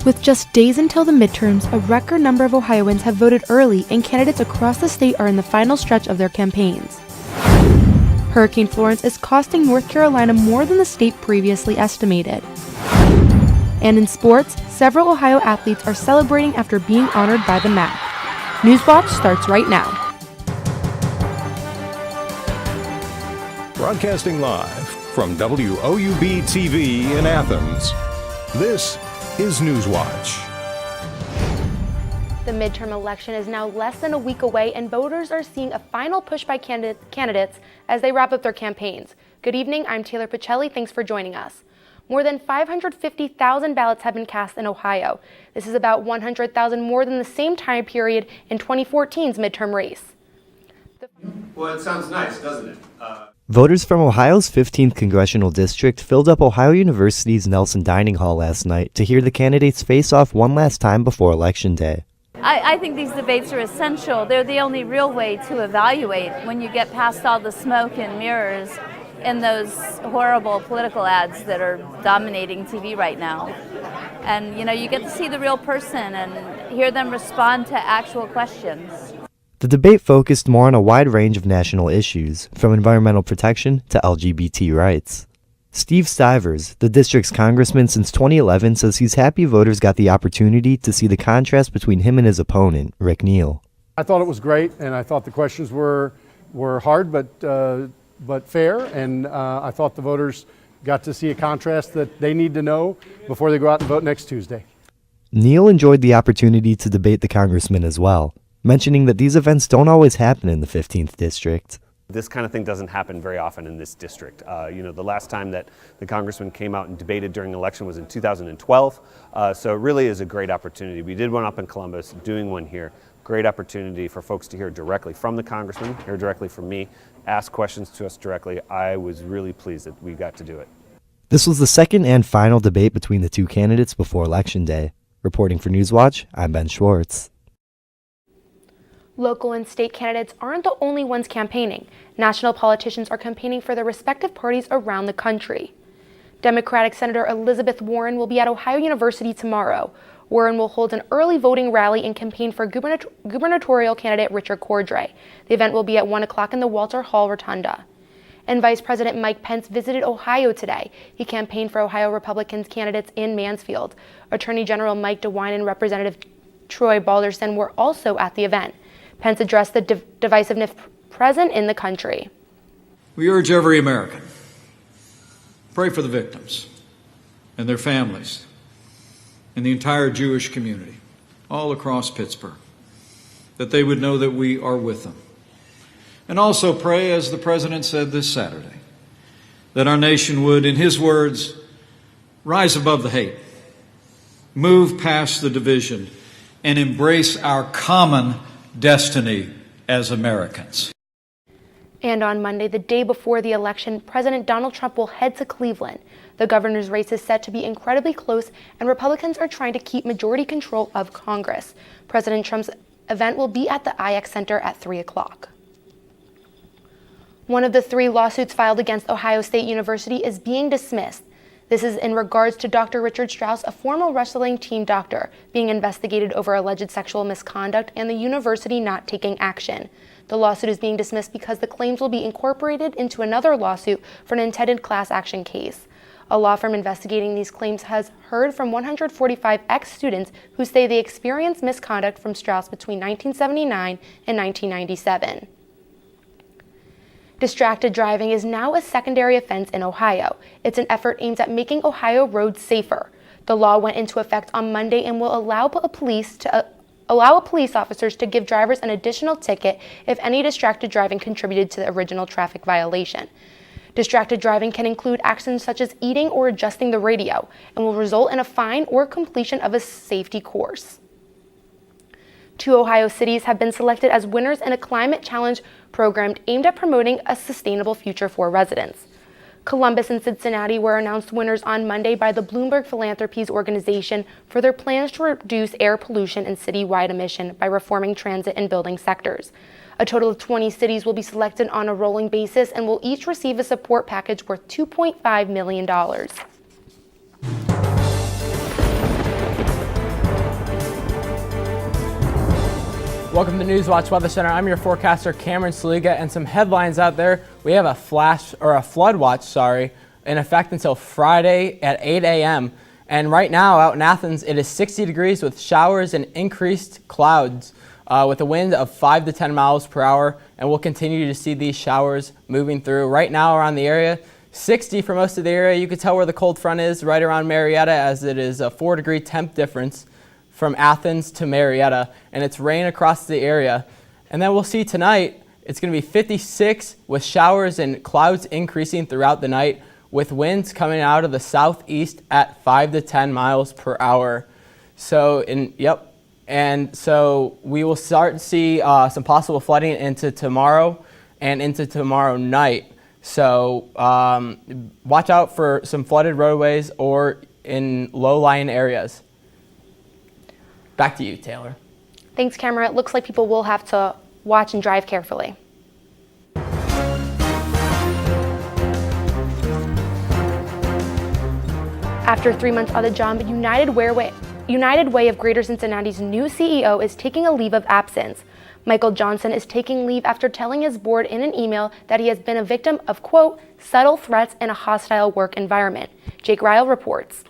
With just days until the midterms, a record number of Ohioans have voted early, and candidates across the state are in the final stretch of their campaigns. Hurricane Florence is costing North Carolina more than the state previously estimated. And in sports, several Ohio athletes are celebrating after being honored by the MAC. Newswatch starts right now. Broadcasting live from WOUB TV in Athens, this is Newswatch. The midterm election is now less than a week away, and voters are seeing a final push by candidates as they wrap up their campaigns. Good evening, I'm Taylor Pacelli. Thanks for joining us. More than 550,000 ballots have been cast in Ohio. This is about 100,000 more than the same time period in 2014's midterm race. Well, it sounds nice, doesn't it? Voters from Ohio's 15th Congressional District filled up Ohio University's Nelson Dining Hall last night to hear the candidates face off one last time before Election Day. I think these debates are essential. They're the only real way to evaluate when you get past all the smoke and mirrors and those horrible political ads that are dominating TV right now. And you get to see the real person and hear them respond to actual questions. The debate focused more on a wide range of national issues, from environmental protection to LGBT rights. Steve Stivers, the district's congressman since 2011, says he's happy voters got the opportunity to see the contrast between him and his opponent, Rick Neal. I thought it was great, and I thought the questions were hard but fair, and I thought the voters got to see a contrast that they need to know before they go out and vote next Tuesday. Neal enjoyed the opportunity to debate the congressman as well, mentioning that these events don't always happen in the 15th district. This kind of thing doesn't happen very often in this district. The last time that the congressman came out and debated during an election was in 2012, so it really is a great opportunity. We did one up in Columbus, doing one here. Great opportunity for folks to hear directly from the congressman, hear directly from me, ask questions to us directly. I was really pleased that we got to do it. This was the second and final debate between the two candidates before Election Day. Reporting for Newswatch, I'm Ben Schwartz. Local and state candidates aren't the only ones campaigning. National politicians are campaigning for their respective parties around the country. Democratic Senator Elizabeth Warren will be at Ohio University tomorrow. Warren will hold an early voting rally and campaign for gubernatorial candidate Richard Cordray. The event will be at 1 o'clock in the Walter Hall Rotunda. And Vice President Mike Pence visited Ohio today. He campaigned for Ohio Republicans candidates in Mansfield. Attorney General Mike DeWine and Representative Troy Balderson were also at the event. Pence addressed the divisiveness present in the country. We urge every American, pray for the victims and their families and the entire Jewish community all across Pittsburgh, that they would know that we are with them. And also pray, as the President said this Saturday, that our nation would, in his words, rise above the hate, move past the division, and embrace our common destiny as Americans. And on Monday, the day before the election, President Donald Trump will head to Cleveland. The governor's race is set to be incredibly close, and Republicans are trying to keep majority control of Congress. President Trump's event will be at the IX Center at 3 o'clock. One of the 3 lawsuits filed against Ohio State University is being dismissed. This is in regards to Dr. Richard Strauss, a former wrestling team doctor, being investigated over alleged sexual misconduct and the university not taking action. The lawsuit is being dismissed because the claims will be incorporated into another lawsuit for an intended class action case. A law firm investigating these claims has heard from 145 ex-students who say they experienced misconduct from Strauss between 1979 and 1997. Distracted driving is now a secondary offense in Ohio. It's an effort aimed at making Ohio roads safer. The law went into effect on Monday and will allow police officers to give drivers an additional ticket if any distracted driving contributed to the original traffic violation. Distracted driving can include actions such as eating or adjusting the radio and will result in a fine or completion of a safety course. 2 Ohio cities have been selected as winners in a climate challenge program aimed at promoting a sustainable future for residents. Columbus and Cincinnati were announced winners on Monday by the Bloomberg Philanthropies organization for their plans to reduce air pollution and citywide emission by reforming transit and building sectors. A total of 20 cities will be selected on a rolling basis and will each receive a support package worth $2.5 million. Welcome to Newswatch Weather Center. I'm your forecaster, Cameron Saliga, and some headlines out there. We have a flood watch, in effect until Friday at 8 a.m. And right now out in Athens, it is 60 degrees with showers and increased clouds with a wind of 5 to 10 miles per hour. And we'll continue to see these showers moving through. Right now around the area, 60 for most of the area. You can tell where the cold front is right around Marietta, as it is a 4-degree temp difference from Athens to Marietta, and it's rain across the area. And then we'll see tonight, it's going to be 56 with showers and clouds increasing throughout the night with winds coming out of the southeast at 5 to 10 miles per hour. So we will start to see some possible flooding into tomorrow and into tomorrow night. So watch out for some flooded roadways or in low-lying areas. Back to you, Taylor. Thanks, Cameron. It looks like people will have to watch and drive carefully. After 3 months on the job, United Way of Greater Cincinnati's new CEO is taking a leave of absence. Michael Johnson is taking leave after telling his board in an email that he has been a victim of, quote, subtle threats in a hostile work environment. Jake Ryle reports.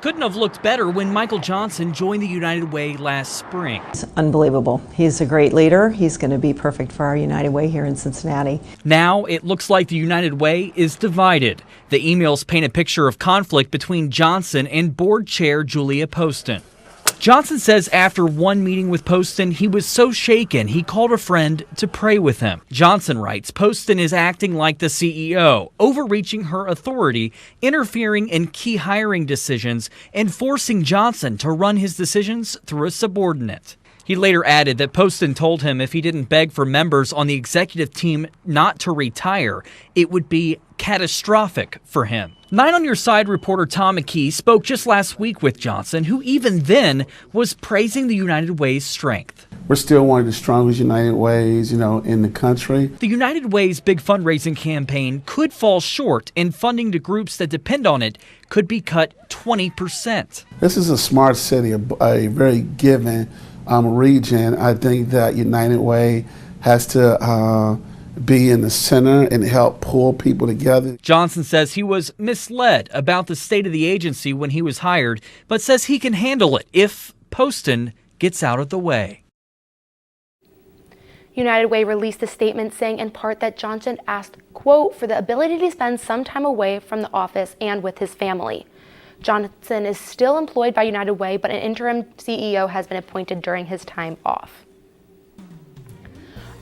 Couldn't have looked better when Michael Johnson joined the United Way last spring. It's unbelievable. He's a great leader. He's going to be perfect for our United Way here in Cincinnati. Now it looks like the United Way is divided. The emails paint a picture of conflict between Johnson and board chair Julia Poston. Johnson says after one meeting with Poston, he was so shaken he called a friend to pray with him. Johnson writes Poston is acting like the CEO, overreaching her authority, interfering in key hiring decisions, and forcing Johnson to run his decisions through a subordinate. He later added that Poston told him if he didn't beg for members on the executive team not to retire, it would be catastrophic for him. 9 on Your Side reporter Tom McKee spoke just last week with Johnson, who even then was praising the United Way's strength. We're still one of the strongest United Ways, in the country. The United Way's big fundraising campaign could fall short, and funding to groups that depend on it could be cut 20%. This is a smart city, a very giving region. I think that United Way has to be in the center and help pull people together. Johnson says he was misled about the state of the agency when he was hired, but says he can handle it if Poston gets out of the way. United Way released a statement saying in part that Johnson asked, quote, for the ability to spend some time away from the office and with his family. Johnson is still employed by United Way, but an interim CEO has been appointed during his time off.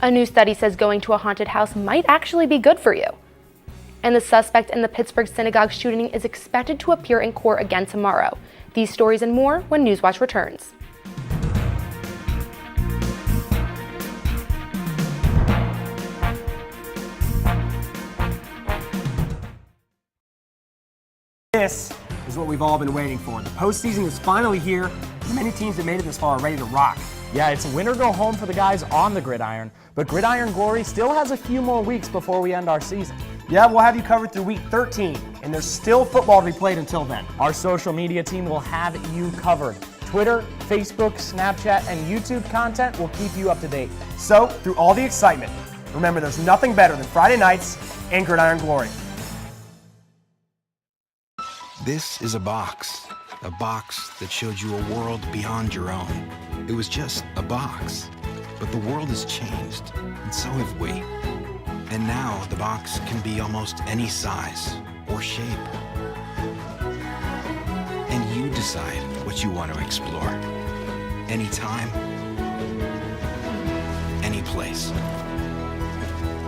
A new study says going to a haunted house might actually be good for you. And the suspect in the Pittsburgh synagogue shooting is expected to appear in court again tomorrow. These stories and more when Newswatch returns. This is what we've all been waiting for. The postseason is finally here. Many teams that made it this far are ready to rock. Yeah, it's win or go home for the guys on the gridiron, but Gridiron Glory still has a few more weeks before we end our season. Yeah, we'll have you covered through week 13, and there's still football to be played until then. Our social media team will have you covered. Twitter, Facebook, Snapchat, and YouTube content will keep you up to date. So, through all the excitement, remember there's nothing better than Friday nights and Gridiron Glory. This is a box that showed you a world beyond your own. It was just a box, but the world has changed, and so have we. And now the box can be almost any size or shape. And you decide what you want to explore. Anytime, any place.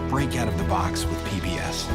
Break out of the box with PBS.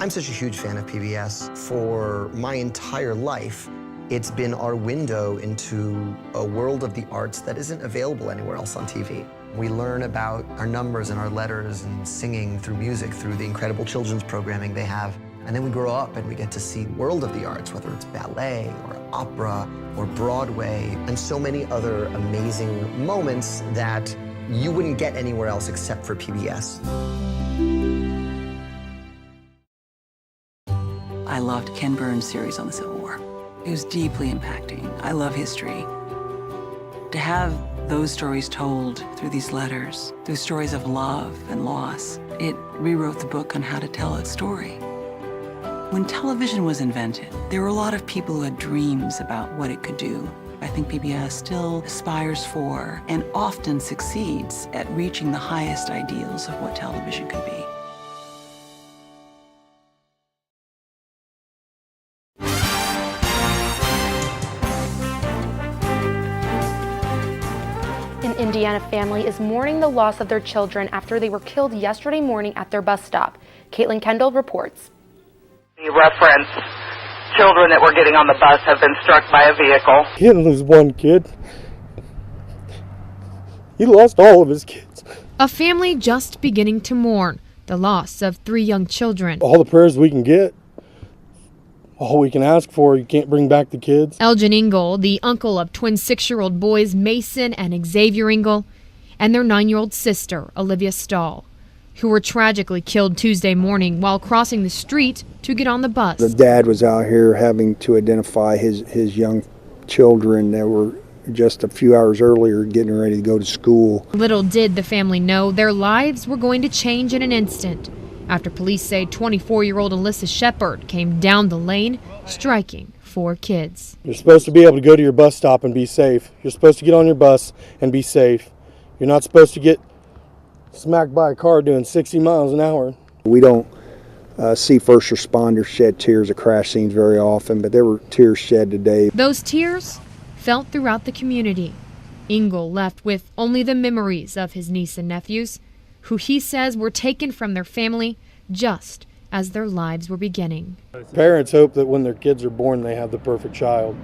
I'm such a huge fan of PBS. For my entire life, it's been our window into a world of the arts that isn't available anywhere else on TV. We learn about our numbers and our letters and singing through music, through the incredible children's programming they have. And then we grow up and we get to see world of the arts, whether it's ballet or opera or Broadway, and so many other amazing moments that you wouldn't get anywhere else except for PBS. I loved Ken Burns' series on the Civil War. It was deeply impacting. I love history. To have those stories told through these letters, through stories of love and loss, it rewrote the book on how to tell a story. When television was invented, there were a lot of people who had dreams about what it could do. I think PBS still aspires for and often succeeds at reaching the highest ideals of what television could be. An Indiana family is mourning the loss of their children after they were killed yesterday morning at their bus stop. Caitlin Kendall reports. You reference children that were getting on the bus have been struck by a vehicle. He didn't lose one kid. He lost all of his kids. A family just beginning to mourn the loss of 3 young children. All the prayers we can get, all we can ask for, you can't bring back the kids. Elgin Engel, the uncle of twin 6-year-old boys Mason and Xavier Engel, and their 9-year-old sister, Olivia Stahl, who were tragically killed Tuesday morning while crossing the street to get on the bus. The dad was out here having to identify his young children that were just a few hours earlier getting ready to go to school. Little did the family know their lives were going to change in an instant after police say 24-year-old Alyssa Shepard came down the lane, striking 4 kids. You're supposed to be able to go to your bus stop and be safe. You're supposed to get on your bus and be safe. You're not supposed to get smacked by a car doing 60 miles an hour. We don't see first responders shed tears at crash scenes very often, but there were tears shed today. Those tears felt throughout the community. Engel left with only the memories of his niece and nephews, who he says were taken from their family just as their lives were beginning. Parents hope that when their kids are born, they have the perfect child.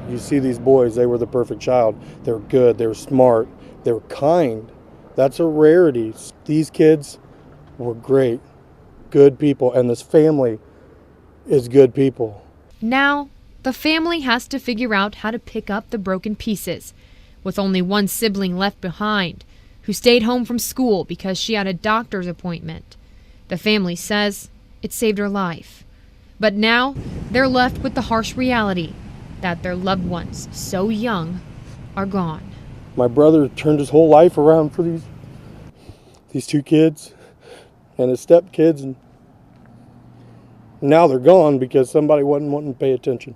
You see these boys, they were the perfect child. They were good, they were smart, they were kind. That's a rarity. These kids were great, good people, and this family is good people. Now, the family has to figure out how to pick up the broken pieces, with only one sibling left behind, who stayed home from school because she had a doctor's appointment. The family says it saved her life. But now, they're left with the harsh reality that their loved ones, so young, are gone. My brother turned his whole life around for these 2 kids and his stepkids, and now they're gone because somebody wasn't wanting to pay attention.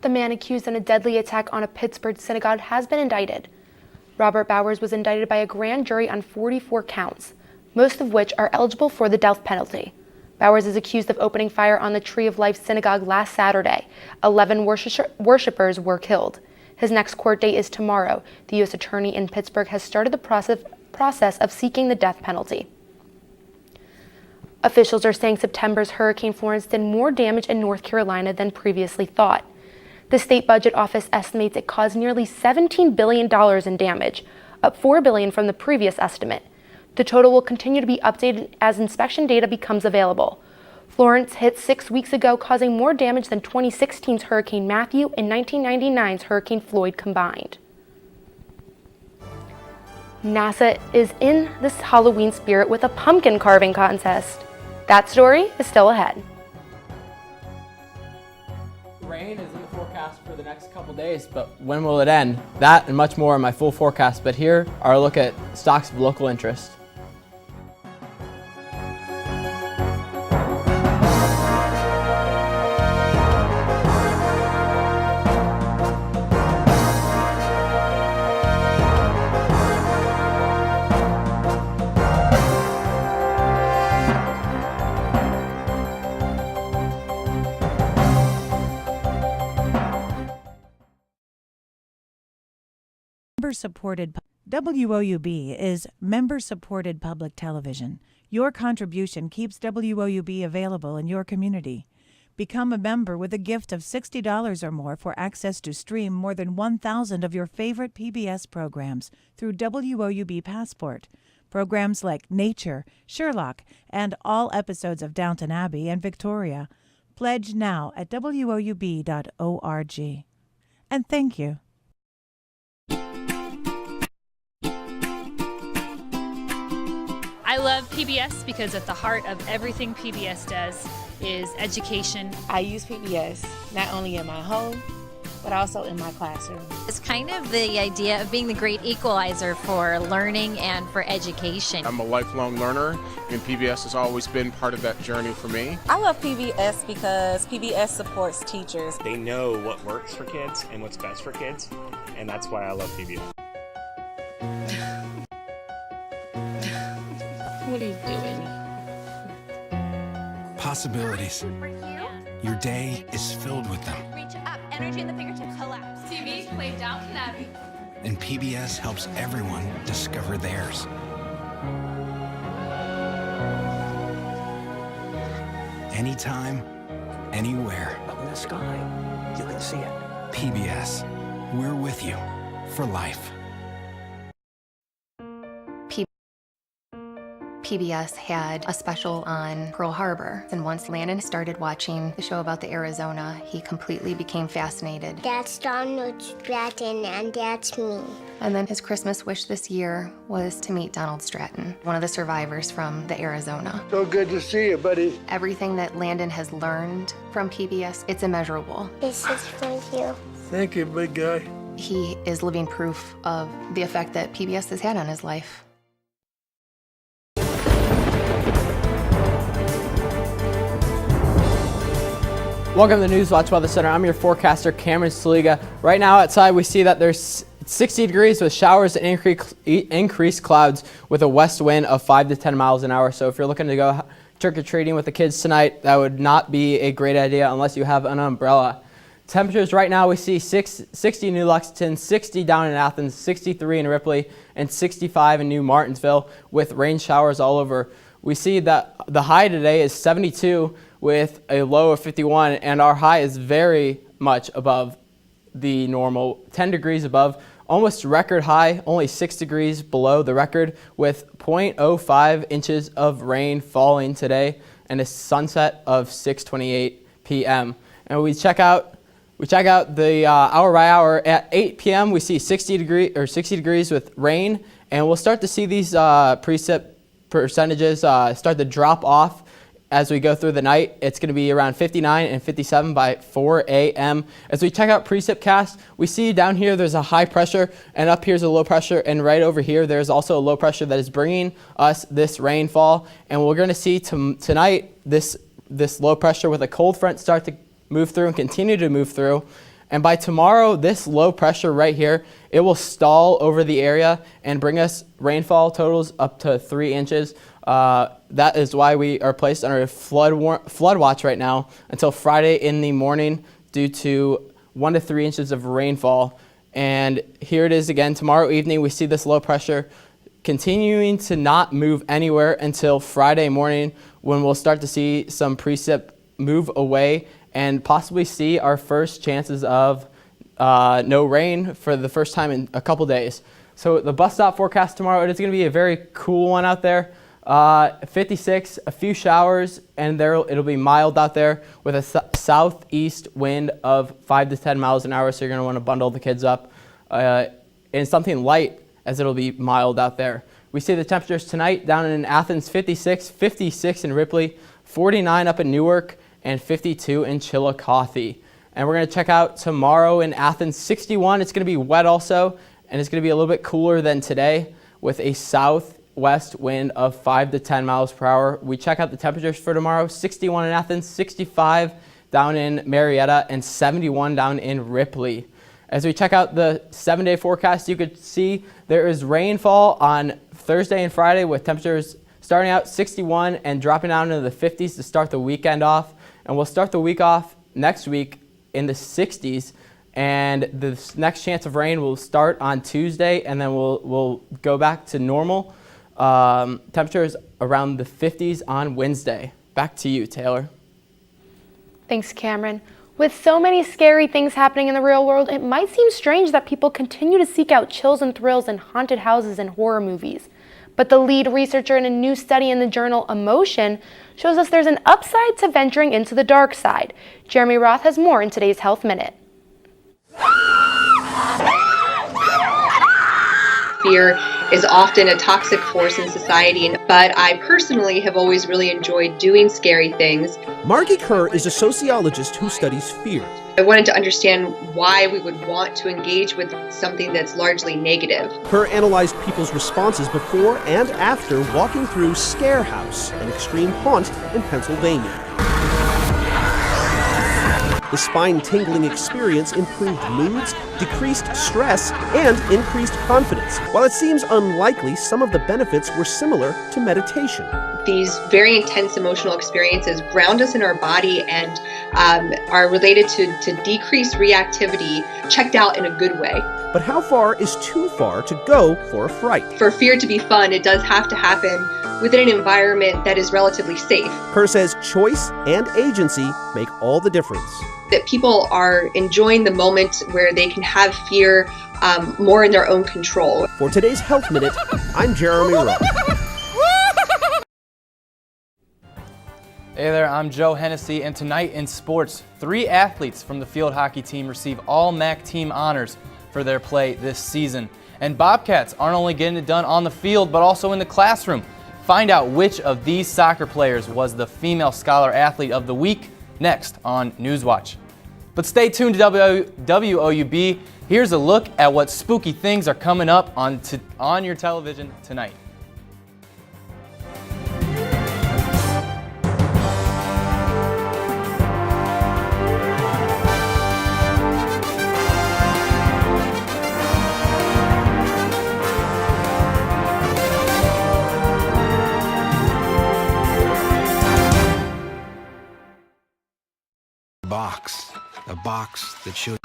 The man accused in a deadly attack on a Pittsburgh synagogue has been indicted. Robert Bowers was indicted by a grand jury on 44 counts, most of which are eligible for the death penalty. Bowers is accused of opening fire on the Tree of Life synagogue last Saturday. 11 worshipers were killed. His next court date is tomorrow. The U.S. Attorney in Pittsburgh has started the process of seeking the death penalty. Officials are saying September's Hurricane Florence did more damage in North Carolina than previously thought. The state budget office estimates it caused nearly $17 billion in damage, up $4 billion from the previous estimate. The total will continue to be updated as inspection data becomes available. Florence hit 6 weeks ago, causing more damage than 2016's Hurricane Matthew and 1999's Hurricane Floyd combined. NASA is in this Halloween spirit with a pumpkin carving contest. That story is still ahead. Rain is in the forecast for the next couple days, but when will it end? That and much more in my full forecast, but here are a look at stocks of local interest. Member-supported. WOUB is member-supported public television. Your contribution keeps WOUB available in your community. Become a member with a gift of $60 or more for access to stream more than 1,000 of your favorite PBS programs through WOUB Passport. Programs like Nature, Sherlock, and all episodes of Downton Abbey and Victoria. Pledge now at WOUB.org. And thank you. I love love PBS because at the heart of everything PBS does is education. I use PBS not only in my home, but also in my classroom. It's kind of the idea of being the great equalizer for learning and for education. I'm a lifelong learner, and PBS has always been part of that journey for me. I love PBS because PBS supports teachers. They know what works for kids and what's best for kids, and that's why I love PBS. What are you doing? Possibilities. Your day is filled with them. Reach up, energy in the fingertips, collapse. TV, play Downton Abbey. And PBS helps everyone discover theirs. Anytime, anywhere. Up in the sky, you can see it. PBS, we're with you for life. PBS had a special on Pearl Harbor, and once Landon started watching the show about the Arizona, he completely became fascinated. That's Donald Stratton, and that's me. And then his Christmas wish this year was to meet Donald Stratton, one of the survivors from the Arizona. So good to see you, buddy. Everything that Landon has learned from PBS, it's immeasurable. This is for you. Thank you, big guy. He is living proof of the effect that PBS has had on his life. Welcome to the Newswatch Weather Center. I'm your forecaster, Cameron Saliga. Right now outside we see that there's 60 degrees with showers and increased clouds with a west wind of 5 to 10 miles an hour. So if you're looking to go trick-or-treating with the kids tonight, that would not be a great idea unless you have an umbrella. Temperatures right now we see 60 in New Lexington, 60 down in Athens, 63 in Ripley, and 65 in New Martinsville with rain showers all over. We see that the high today is 72 with a low of 51, and our high is very much above the normal, 10 degrees above, almost record high, only 6 degrees below the record with 0.05 inches of rain falling today and a sunset of 6:28 p.m. And we check out the hour by hour at 8 p.m. we see 60 degrees with rain, and we'll start to see these precip percentages start to drop off as we go through the night. It's going to be around 59 and 57 by 4 a.m. As we check out precipcast, we see down here there's a high pressure, and up here's a low pressure, and right over here there's also a low pressure that is bringing us this rainfall. And we're going to see tonight this low pressure with a cold front start to move through and continue to move through. And by tomorrow, this low pressure right here, it will stall over the area and bring us rainfall totals up to 3 inches. That is why we are placed under a flood watch right now until Friday in the morning due to 1 to 3 inches of rainfall. And here it is again. Tomorrow evening, we see this low pressure continuing to not move anywhere until Friday morning, when we'll start to see some precip move away and possibly see our first chances of no rain for the first time in a couple days. So the bus stop forecast tomorrow, it is going to be a very cool one out there. 56, a few showers, and it'll be mild out there with a southeast wind of 5 to 10 miles an hour. So you're going to want to bundle the kids up in something light, as it'll be mild out there. We see the temperatures tonight down in Athens, 56, 56 in Ripley, 49 up in Newark, and 52 in Chillicothe. And we're going to check out tomorrow in Athens, 61. It's going to be wet also, and it's going to be a little bit cooler than today with a southwest wind of 5 to 10 miles per hour. We check out the temperatures for tomorrow, 61 in Athens, 65 down in Marietta, and 71 down in Ripley. As we check out the 7-day forecast, you could see there is rainfall on Thursday and Friday with temperatures starting out 61 and dropping down into the 50s to start the weekend off. And we'll start the week off next week in the 60s, and the next chance of rain will start on Tuesday, and then we'll go back to normal temperatures around the 50s on Wednesday. Back to you, Taylor. Thanks, Cameron. With so many scary things happening in the real world, it might seem strange that people continue to seek out chills and thrills in haunted houses and horror movies. But the lead researcher in a new study in the journal Emotion shows us there's an upside to venturing into the dark side. Jeremy Roth has more in today's Health Minute. Fear is often a toxic force in society, but I personally have always really enjoyed doing scary things. Margie Kerr is a sociologist who studies fear. I wanted to understand why we would want to engage with something that's largely negative. Kerr analyzed people's responses before and after walking through Scare House, an extreme haunt in Pennsylvania. The spine-tingling experience improved moods, decreased stress, and increased confidence. While it seems unlikely, some of the benefits were similar to meditation. These very intense emotional experiences ground us in our body and are related to decreased reactivity, checked out in a good way. But how far is too far to go for a fright? For fear to be fun, it does have to happen within an environment that is relatively safe. Kerr says choice and agency make all the difference. That people are enjoying the moment where they can have fear more in their own control. For today's Health Minute, I'm Jeremy Rowe. Hey there, I'm Joe Hennessy, and tonight in sports, 3 athletes from the field hockey team receive all MAC team honors for their play this season. And Bobcats aren't only getting it done on the field, but also in the classroom. Find out which of these soccer players was the Female Scholar Athlete of the Week next on Newswatch. But stay tuned to WOUB. Here's a look at what spooky things are coming up on your television tonight. A box that showed.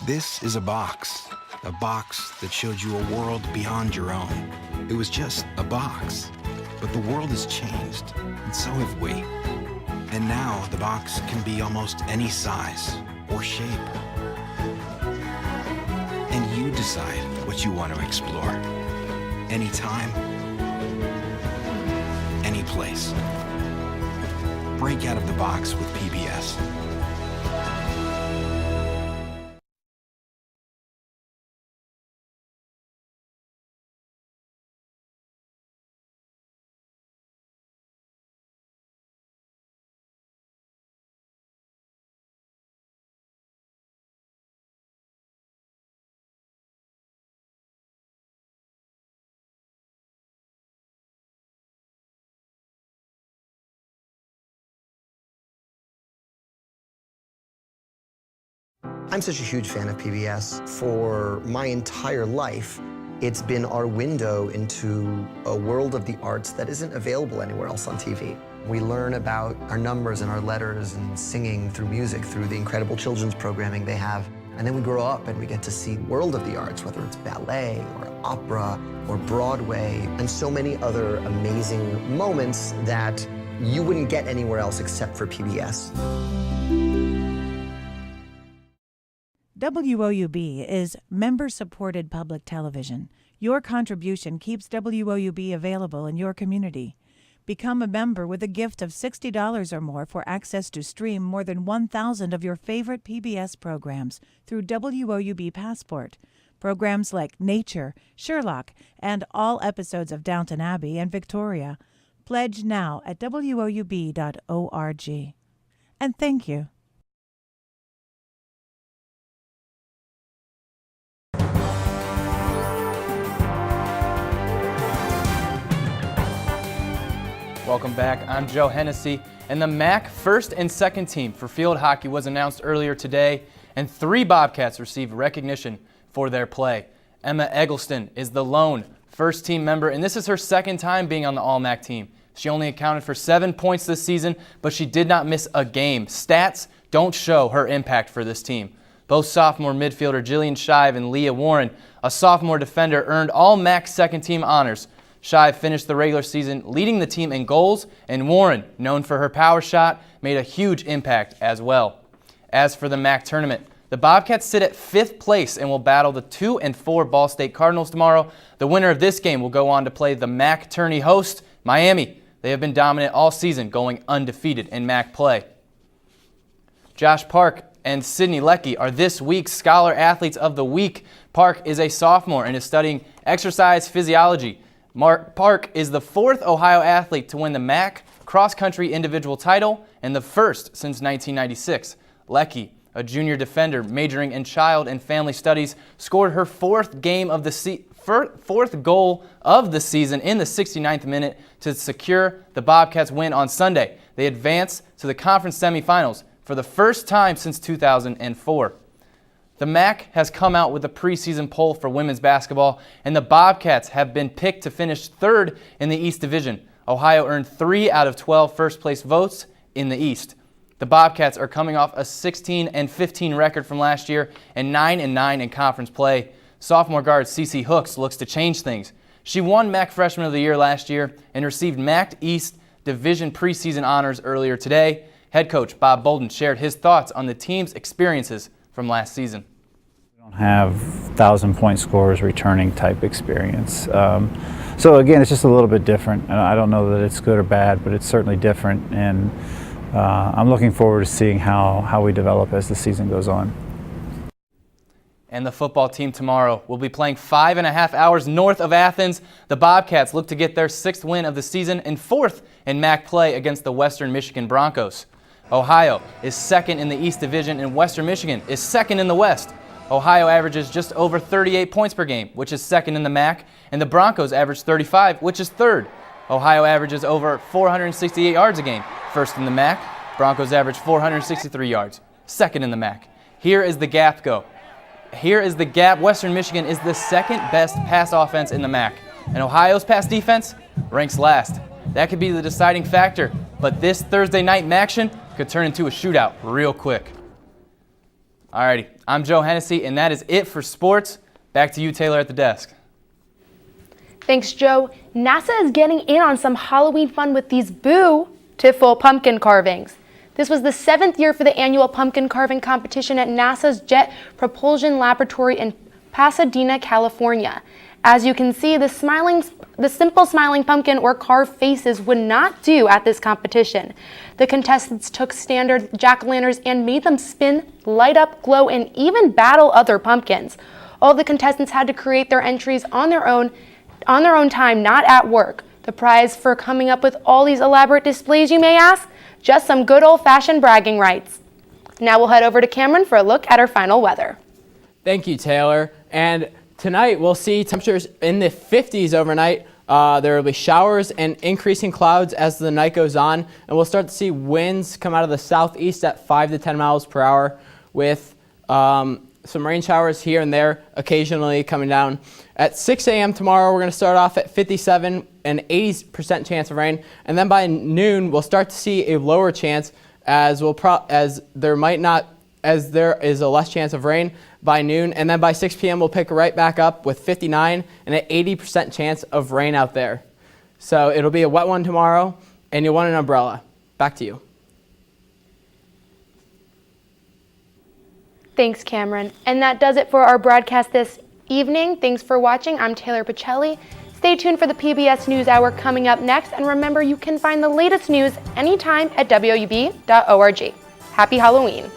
This is a box that showed you a world beyond your own. It was just a box, but the world has changed, and so have we. And now the box can be almost any size or shape. And you decide what you want to explore. Anytime, any place. Break out of the box with PBS. I'm such a huge fan of PBS. For my entire life, it's been our window into a world of the arts that isn't available anywhere else on TV. We learn about our numbers and our letters and singing through music, through the incredible children's programming they have. And then we grow up and we get to see the world of the arts, whether it's ballet or opera or Broadway, and so many other amazing moments that you wouldn't get anywhere else except for PBS. WOUB is member-supported public television. Your contribution keeps WOUB available in your community. Become a member with a gift of $60 or more for access to stream more than 1,000 of your favorite PBS programs through WOUB Passport. Programs like Nature, Sherlock, and all episodes of Downton Abbey and Victoria. Pledge now at WOUB.org. And thank you. Welcome back. I'm Joe Hennessy, and the MAC first and second team for field hockey was announced earlier today, and 3 Bobcats received recognition for their play. Emma Eggleston is the lone first team member, and this is her second time being on the All-MAC team. She only accounted for 7 points this season, but she did not miss a game. Stats don't show her impact for this team. Both sophomore midfielder Jillian Shive and Leah Warren, a sophomore defender, earned All-MAC second team honors. Shive finished the regular season leading the team in goals, and Warren, known for her power shot, made a huge impact as well. As for the MAC tournament, the Bobcats sit at 5th place and will battle the 2 and 4 Ball State Cardinals tomorrow. The winner of this game will go on to play the MAC tourney host, Miami. They have been dominant all season, going undefeated in MAC play. Josh Park and Sydney Leckie are this week's Scholar Athletes of the Week. Park is a sophomore and is studying exercise physiology. Park is the 4th Ohio athlete to win the MAC cross-country individual title and the first since 1996. Lecky, a junior defender majoring in child and family studies, scored her fourth goal of the season in the 69th minute to secure the Bobcats' win on Sunday. They advance to the conference semifinals for the first time since 2004. The MAC has come out with a preseason poll for women's basketball, and the Bobcats have been picked to finish 3rd in the East Division. Ohio earned 3 out of 12 first-place votes in the East. The Bobcats are coming off a 16-15 record from last year and 9-9 in conference play. Sophomore guard Cece Hooks looks to change things. She won MAC Freshman of the Year last year and received MAC East Division preseason honors earlier today. Head coach Bob Bolden shared his thoughts on the team's experiences from last season. We don't have 1,000-point scorers returning type experience. So again, it's just a little bit different. And I don't know that it's good or bad, but it's certainly different. And I'm looking forward to seeing how we develop as the season goes on. And the football team tomorrow will be playing 5.5 hours north of Athens. The Bobcats look to get their 6th win of the season and 4th in MAC play against the Western Michigan Broncos. Ohio is 2nd in the East Division and Western Michigan is 2nd in the West. Ohio averages just over 38 points per game, which is 2nd in the MAC, and the Broncos average 35, which is 3rd. Ohio averages over 468 yards a game, 1st in the MAC. Broncos average 463 yards, 2nd in the MAC. Here is the gap go. Here is the gap. Western Michigan is the 2nd best pass offense in the MAC, and Ohio's pass defense ranks last. That could be the deciding factor, but this Thursday night MACtion could turn into a shootout real quick. Alrighty, I'm Joe Hennessy, and that is it for sports. Back to you, Taylor, at the desk. Thanks, Joe. NASA is getting in on some Halloween fun with these beautiful pumpkin carvings. This was the 7th year for the annual pumpkin carving competition at NASA's Jet Propulsion Laboratory in Pasadena, California. As you can see, the simple smiling pumpkin or carved faces would not do at this competition. The contestants took standard jack-o'-lanterns and made them spin, light up, glow, and even battle other pumpkins. All the contestants had to create their entries on their own time, not at work. The prize for coming up with all these elaborate displays, you may ask? Just some good old-fashioned bragging rights. Now we'll head over to Cameron for a look at our final weather. Thank you, Taylor. And tonight we'll see temperatures in the 50s overnight. There will be showers and increasing clouds as the night goes on, and we'll start to see winds come out of the southeast at 5 to 10 miles per hour with some rain showers here and there occasionally coming down. At 6 a.m. tomorrow, we're going to start off at 57 and 80% chance of rain, and then by noon we'll start to see a lower chance as there is a less chance of rain by noon, and then by 6 p.m. we'll pick right back up with 59 and an 80% chance of rain out there. So it'll be a wet one tomorrow, and you'll want an umbrella. Back to you. Thanks, Cameron. And that does it for our broadcast this evening. Thanks for watching. I'm Taylor Pacelli. Stay tuned for the PBS NewsHour coming up next, and remember you can find the latest news anytime at WOUB.org. Happy Halloween.